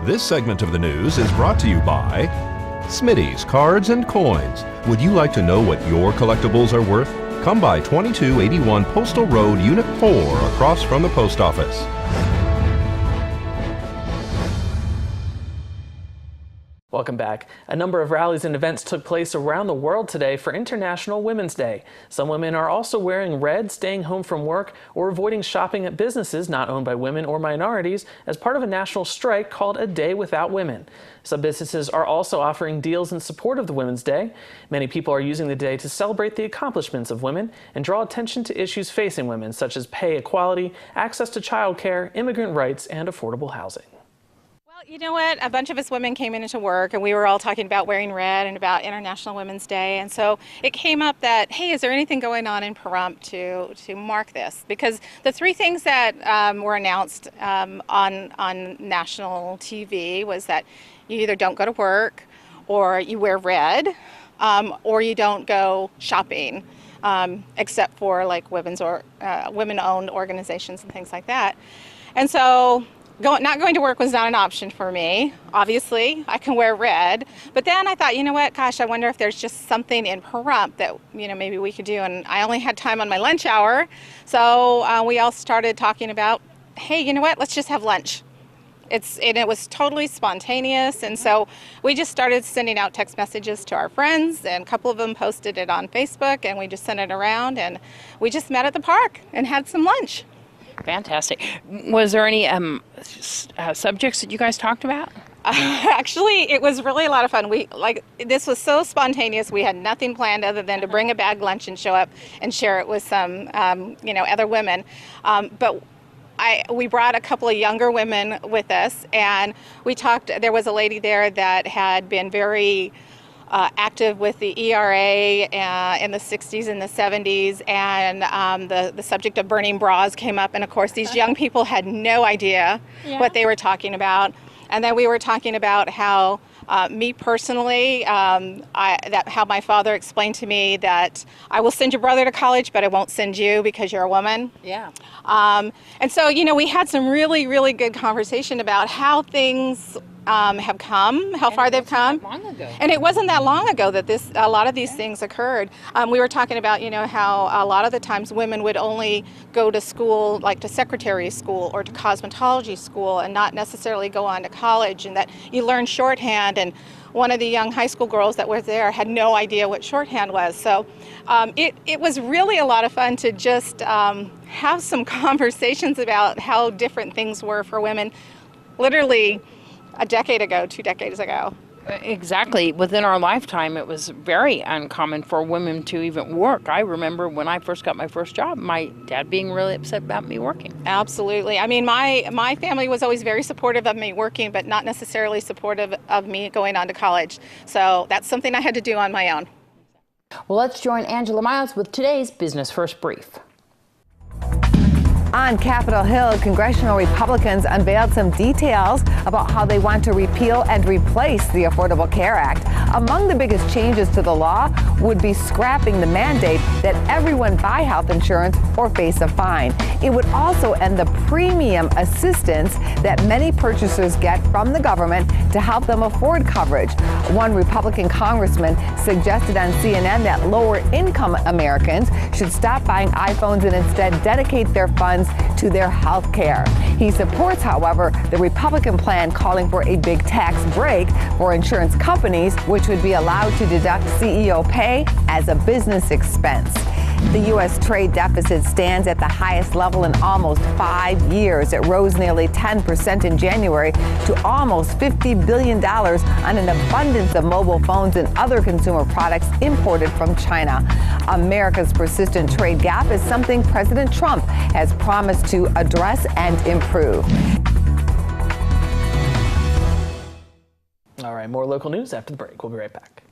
This segment of the news is brought to you by Smitty's Cards and Coins. Would you like to know what your collectibles are worth? Come by 2281 Postal Road, Unit 4, across from the post office. Welcome back. A number of rallies and events took place around the world today for International Women's Day. Some women are also wearing red, staying home from work, or avoiding shopping at businesses not owned by women or minorities as part of a national strike called A Day Without Women. Some businesses are also offering deals in support of the Women's Day. Many people are using the day to celebrate the accomplishments of women and draw attention to issues facing women, such as pay equality, access to childcare, immigrant rights, and affordable housing. You know what? A bunch of us women came into work and we were all talking about wearing red and about International Women's Day. And so it came up that, hey, is there anything going on in Pahrump to mark this? Because the three things that were announced on national TV was that you either don't go to work, or you wear red, or you don't go shopping, except for like women-owned organizations and things like that. And so not going to work was not an option for me. Obviously, I can wear red. But then I thought, you know what, gosh, I wonder if there's just something in Pahrump that, maybe we could do. And I only had time on my lunch hour. So we all started talking about, hey, you know what, let's just have lunch. It was totally spontaneous. And so we just started sending out text messages to our friends, and a couple of them posted it on Facebook, and we just sent it around, and we just met at the park and had some lunch. Fantastic. Was there any subjects that you guys talked about? Actually, it was really a lot of fun. This was so spontaneous. We had nothing planned other than to bring a bag lunch and show up and share it with some, other women. But we brought a couple of younger women with us, and we talked. There was a lady there that had been very active with the ERA in the 60s and the 70s, and the subject of burning bras came up, and of course these young people had no idea what they were talking about. And then we were talking about how me personally, how my father explained to me that I will send your brother to college, but I won't send you because you're a woman. Yeah. And so, we had some really, really good conversation about how things have come, how far they've come. Long ago. And it wasn't that long ago that a lot of these things occurred. We were talking about, how a lot of the times women would only go to school, like to secretary school or to cosmetology school, and not necessarily go on to college, and that you learn shorthand. And one of the young high school girls that was there had no idea what shorthand was. So it was really a lot of fun to just have some conversations about how different things were for women literally a decade ago, 2 decades ago. Exactly. Within our lifetime, it was very uncommon for women to even work. I remember when I first got my first job, my dad being really upset about me working. Absolutely. I mean, my family was always very supportive of me working, but not necessarily supportive of me going on to college. So that's something I had to do on my own. Well, let's join Angela Miles with today's Business First Brief. On Capitol Hill, congressional Republicans unveiled some details about how they want to repeal and replace the Affordable Care Act. Among the biggest changes to the law would be scrapping the mandate that everyone buy health insurance or face a fine. It would also end the premium assistance that many purchasers get from the government to help them afford coverage. One Republican congressman suggested on CNN that lower-income Americans should stop buying iPhones and instead dedicate their funds to their health care. He supports, however, the Republican plan calling for a big tax break for insurance companies, which would be allowed to deduct CEO pay as a business expense. The U.S. trade deficit stands at the highest level in almost 5 years. It rose nearly 10% in January to almost $50 billion on an abundance of mobile phones and other consumer products imported from China. America's persistent trade gap is something President Trump has promised to address and improve. All right, more local news after the break. We'll be right back.